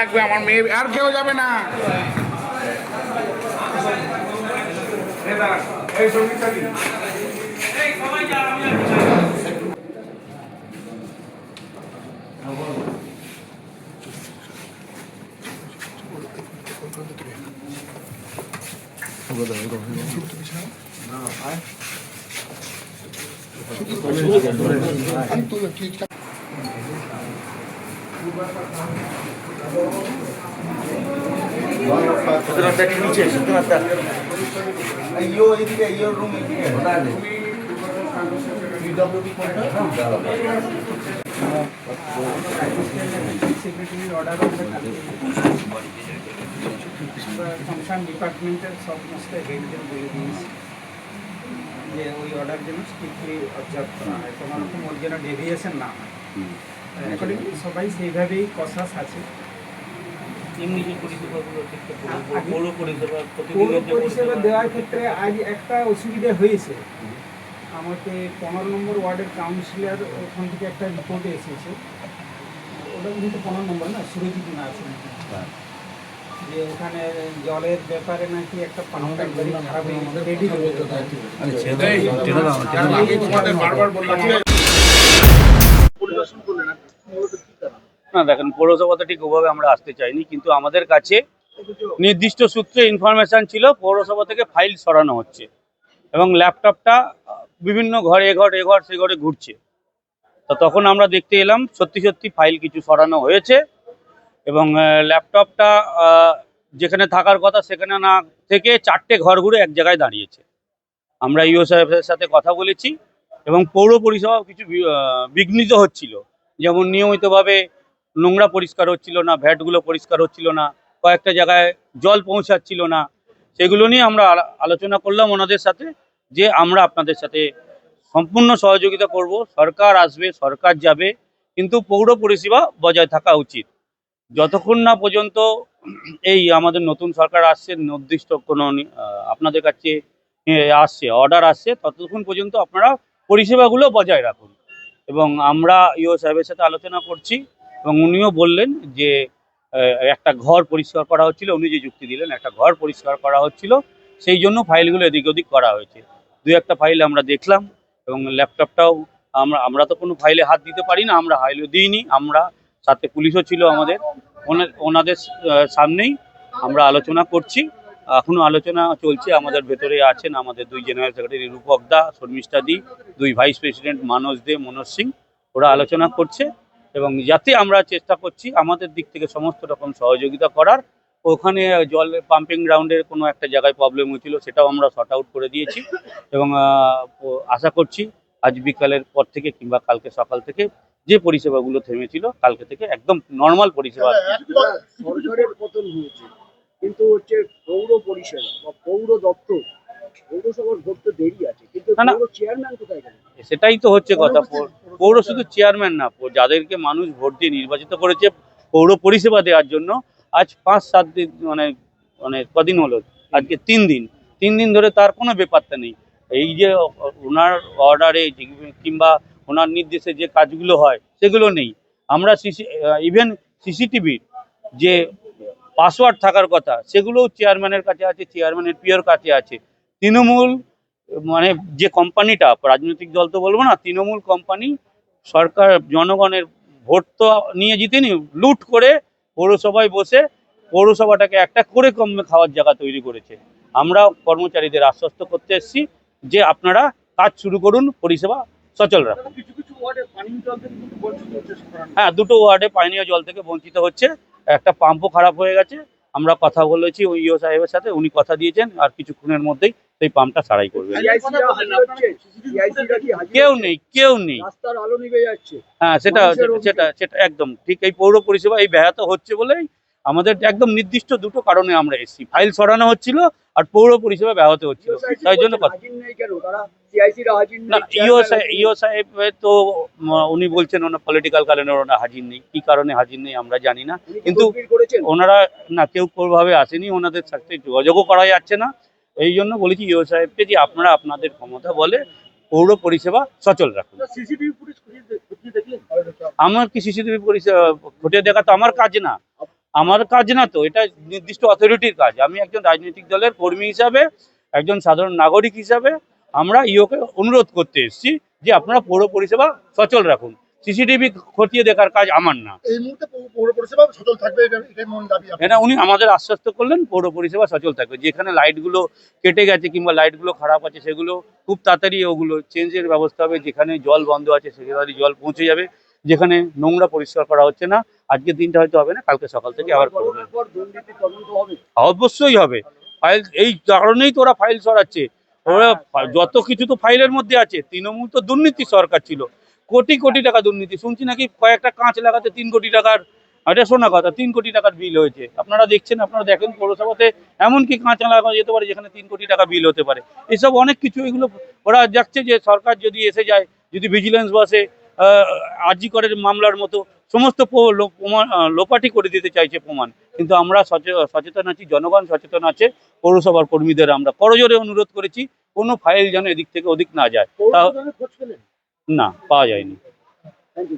লাগবে, আমার মেয়ে আর কেউ যাবে না। এই সঙ্গীতা দিন। ডিপার্টমেন্টের সমস্ত হেডদের বলে দিয়েছি যে ওই অর্ডার যেন স্ট্রিক্টলি অবজার্ভ করা হয়, কোনো রকম ওর যেন ডেভিয়েশন না হয়। অ্যাকর্ডিংলি সবাই সেইভাবেই কনসাস আছে। এমনি যে পরিষেবাগুলো ঠিকঠাক পৌর পরিষেবা দেওয়ার ক্ষেত্রে আজ একটা অসুবিধা হয়েছে। আমাকে 15 নম্বর ওয়ার্ডের কাউন্সিলর ওখান থেকে একটা রিপোর্ট এসেছে, ওটা কিন্তু 15 নম্বর না, সুরজিৎ না আছে নাকি, যে ওখানে জলের ব্যাপারে নাকি একটা পাম্প একবারই খারাপ হয়ে গেছে, রেডি না। দেখেন, পৌরসভাতে ঠিক ওভাবে আমরা আসতে চাইনি, কিন্তু আমাদের কাছে নির্দিষ্ট সূত্রে ইনফরমেশন ছিল পৌরসভা থেকে ফাইল সরানো হচ্ছে এবং ল্যাপটপটা বিভিন্ন ঘরে এ ঘর সে ঘরে ঘুরছে। তো তখন আমরা দেখতে এলাম সত্যি সত্যি ফাইল কিছু সরানো হয়েছে এবং ল্যাপটপটা যেখানে থাকার কথা সেখানে না থেকে 4টে ঘর ঘুরে এক জায়গায় দাঁড়িয়েছে। আমরা ইও সাহেবের সাথে কথা বলেছি এবং পৌর পরিষেবা কিছু বিঘ্নিত হচ্ছিল, যেমন নিয়মিতভাবে নোংরা পরিষ্কার হচ্ছিল না, ভ্যাটগুলো পরিষ্কার হচ্ছিল না, কয়েকটা জায়গায় জল পৌঁছাচ্ছিল না। সেগুলো নিয়ে আমরা আলোচনা করলাম ওনাদের সাথে যে আমরা আপনাদের সাথে সম্পূর্ণ সহযোগিতা করব, সরকার আসবে, সরকার যাবে, কিন্তু পৌর পরিষেবা বজায় থাকা উচিত। যতক্ষণ না পর্যন্ত এই আমাদের নতুন সরকার আসছে, নির্দিষ্ট কোনো আপনাদের কাছে আসছে অর্ডার আসছে, ততক্ষণ পর্যন্ত আপনারা পরিষেবাগুলো বজায় রাখুন। এবং আমরা ইও সাহেবের সাথে আলোচনা করছি এবং উনিও বললেন যে একটা ঘর পরিষ্কার করা হচ্ছিল, উনি যে যুক্তি দিলেন একটা ঘর পরিষ্কার করা হচ্ছিল, সেই জন্য ফাইলগুলো এদিক ওদিক করা হয়েছে। 2-1টা ফাইল আমরা দেখলাম এবং ল্যাপটপটাও আমরা তো কোনো ফাইলে হাত দিতে পারি না, আমরা ফাইলও দিইনি। আমরা সাথে পুলিশও ছিল আমাদের, ওনাদের সামনেই আমরা আলোচনা করছি। এখনো আলোচনা চলছে, আমাদের ভেতরে আছেন আমাদের 2 জেনারেল সেক্রেটারি রূপক দা, শর্মিষ্ঠা দি, 2 ভাইস প্রেসিডেন্ট মানস দে, মনোজ সিং, ওরা আলোচনা করছে এবং যাতে আমরা চেষ্টা করছি আমাদের দিক থেকে সমস্ত রকম সহযোগিতা করার। ওখানে জল পাম্পিং গ্রাউন্ডের কোনো একটা জায়গায় প্রবলেম হয়েছিল, সেটাও আমরা শর্ট আউট করে দিয়েছি এবং আশা করছি আজ বিকালের পর থেকে কিংবা কালকে সকাল থেকে যে পরিষেবাগুলো থেমেছিল কালকে থেকে একদম নর্মাল পরিষেবা। সরকারের পতন হয়েছে, কিন্তু হচ্ছে পৌর পরিষেবা বা পৌর দপ্তর, পৌরসভার ভোট তো দেরি আছে, কিন্তু পৌর চেয়ারম্যান কোথায় গেলেন? সেটাই তো হচ্ছে কথা। পৌর শুধু চেয়ারম্যান না, যাদেরকে মানুষ ভোট দিয়ে নির্বাচিত করেছে পৌর পরিষেবা দেওয়ার জন্য, আজ 5-7 দিন মানে কদিন হলো, আজকে 3 দিন ধরে তার কোনো ব্যাপারটা নেই। এই যে ওনার অর্ডারে কিংবা ওনার নির্দেশে যে কাজগুলো হয় সেগুলো নেই। আমরা ইভেন সিসিটিভির যে পাসওয়ার্ড থাকার কথা সেগুলোও চেয়ারম্যানের কাছে আছে, চেয়ারম্যানের পিওর কাছে আছে। তৃণমূল মানে যে কোম্পানিটা, রাজনৈতিক দল তো বলবো না, তৃণমূল কোম্পানি সরকার জনগণের ভোট তো নিয়ে জিতেনি, লুট করে পৌরসভায় বসে পৌরসভাটাকে একটা করে কমে খাওয়ার জায়গা তৈরি করেছে। আমরা কর্মচারীদের আশ্বস্ত করতে এসেছি যে আপনারা কাজ শুরু করুন, পরিষেবা সচল রাখুন। হ্যাঁ, 2টো ওয়ার্ডে পানীয় জল থেকে বঞ্চিত হচ্ছে, একটা পাম্পও খারাপ হয়ে গেছে। আমরা কথা বলেছি ওই ইও সাহেবের সাথে, উনি কথা দিয়েছেন আর কিছুক্ষণের মধ্যেই সেই পাম্পটা সারাই করবে। কেউ নেই। হ্যাঁ, সেটা একদম ঠিক। এই পৌর পরিষেবা এই ব্যাহত হচ্ছে বলেই আমাদের একদম নির্দিষ্ট 2টো কারণে আমরা এসেছি, ফাইল সরানো হচ্ছিল আর পৌর পরিষেবা ব্যাহত হচ্ছিল, তাই জন্য কথা। না, ইও সাহেব তো উনি বলছেন ওনার পলিটিক্যাল কারণে ওনারা হাজির নেই। কি কারণে হাজির নেই আমরা জানি না, কিন্তু ওনারা না কেউ কোনোভাবে আসেনি, ওনাদের সাথে যোগাযোগও করা যাচ্ছে না। এই জন্য বলেছি ইও সাহেবকে যে আপনারা আপনাদের ক্ষমতা বলে পৌর পরিষেবা সচল রাখুন। আমার কি সিসিটিভি পরিষেবা খতিয়ে দেখা তো আমার কাজ না। আমার কাজ না তো, এটা নির্দিষ্ট অথরিটির কাজ। আমি একজন রাজনৈতিক দলের কর্মী হিসাবে, একজন সাধারণ নাগরিক হিসাবে আমরা ইওকে অনুরোধ করতে এসেছি যে আপনারা পৌর পরিষেবা সচল রাখুন। সিসিটিভি খতিয়ে দেখার কাজ আমার না। এই মুহূর্তে পৌর পরিষেবা সচল থাকবে, এটাই মূল দাবি আপনার। এটা উনি আমাদের আশ্বস্ত করলেন পৌর পরিষেবা সচল থাকবে। যেখানে লাইটগুলো কেটে গেছে কিংবা লাইটগুলো খারাপ আছে সেগুলো খুব তাড়াতাড়ি ওগুলো চেঞ্জের ব্যবস্থা হবে। যেখানে জল বন্ধ আছে সেখানে জল পৌঁছে যাবে। যেখানে নোংরা পরিষ্কার করা হচ্ছে না, আজকের দিনটা হয়তো হবে না, কালকে সকাল থেকে আবার করবে। গঠনের পর দুর্নীতি তদন্ত হবে। অবশ্যই হবে। ফাইল এই কারণেই তো ওরা ফাইল সরাচ্ছে। ওরা যত কিছু তো ফাইলের মধ্যে আছে। তৃণমূল তো দুর্নীতি সরকার ছিল, কোটি কোটি টাকা দুর্নীতি। শুনছি নাকি কয়েকটা কাঁচ লাগাতে 3 কোটি টাকার, এটা শোনা কথা, 3 কোটি টাকার বিল হয়েছে। আপনারা দেখছেন, আপনারা দেখেন পৌরসভাতে এমনকি কাঁচ লাগানো যেতে পারে যেখানে 3 কোটি টাকা বিল হতে পারে। এসব অনেক কিছু, এগুলো ওরা যাচ্ছে যে সরকার যদি এসে যায়, যদি ভিজিলেন্স বসে, আরজি করের মামলার মতো সমস্ত লোপাটি করে দিতে চাইছে প্রমাণ। কিন্তু আমরা সচেতন আছি, জনগণ সচেতন আছে। পৌরসভার কর্মীদের আমরা করজোরে অনুরোধ করেছি কোনো ফাইল যেন এদিক থেকে ওদিক না যায়। পৌর প্রধানের খোঁজ পেলেন? না, পাওয়া যায়নি। Thank you.